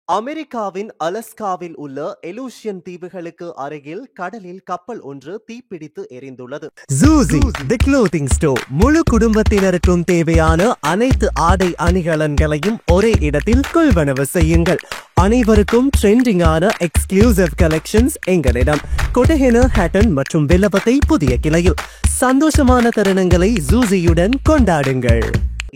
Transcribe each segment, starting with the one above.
அமெரிக்காவின் அலஸ்காவில் உள்ள எலூஷியன் தீவுகளுக்கு அருகில் கடலில் கப்பல் ஒன்று தீப்பிடித்து எரிந்துள்ளது. ஜூசி தி க்ளோத்திங் ஸ்டோர் முழு குடும்பத்தினருக்கும் தேவையான அனைத்து ஆடை அணிகலன்களையும் ஒரே இடத்தில் கொள்வனவு செய்யுங்கள். அனைவருக்கும் ட்ரெண்டிங்கான எக்ஸ்க்ளூசிவ் கலெக்ஷன்ஸ் எங்களிடம். கொட்டஹென, ஹேட்டன் மற்றும் வில்லபத்தை புதிய கிளையில். சந்தோஷமான தருணங்களை ஜூசியுடன் கொண்டாடுங்கள்.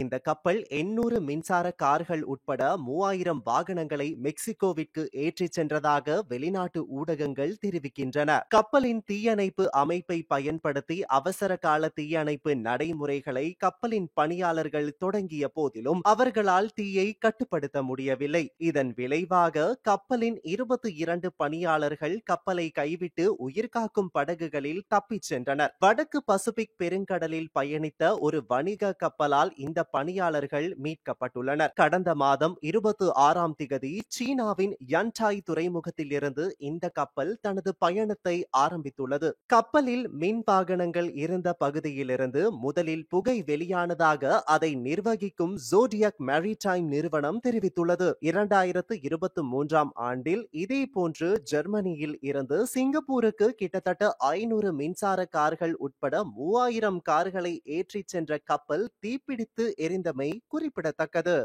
இந்த கப்பல் 800 மின்சார கார்கள் உட்பட 3000 வாகனங்களை மெக்சிகோவிற்கு ஏற்றிச் சென்றதாக வெளிநாட்டு ஊடகங்கள் தெரிவிக்கின்றன. கப்பலின் தீயணைப்பு அமைப்பை பயன்படுத்தி அவசர கால தீயணைப்பு நடைமுறைகளை கப்பலின் பணியாளர்கள் தொடங்கிய போதிலும் அவர்களால் தீயை கட்டுப்படுத்த முடியவில்லை. இதன் விளைவாக கப்பலின் 22 பணியாளர்கள் கப்பலை கைவிட்டு உயிர்காக்கும் படகுகளில் தப்பிச் சென்றனர். வடக்கு பசிபிக் பெருங்கடலில் பயணித்த ஒரு வணிக கப்பலால் இந்த பணியாளர்கள் மீட்கப்பட்டுள்ளனர். கடந்த மாதம் 26ஆம் திகதி சீனாவின் யன்டாய் துறைமுகத்தில் இருந்து இந்த கப்பல் தனது பயணத்தை ஆரம்பித்துள்ளது. கப்பலில் மின் வாகனங்கள் இருந்த பகுதியிலிருந்து முதலில் புகை வெளியானதாக அதை நிர்வகிக்கும் ஜோடியாக் மேரிடைம் நிறுவனம் தெரிவித்துள்ளது. 2023ஆம் ஆண்டில் இதேபோன்று ஜெர்மனியில் இருந்து சிங்கப்பூருக்கு கிட்டத்தட்ட 500 மின்சார கார்கள் உட்பட 3000 கார்களை ஏற்றிச் சென்ற கப்பல் தீப்பிடித்து எரிந்தமை குறிப்பிடத்தக்கது.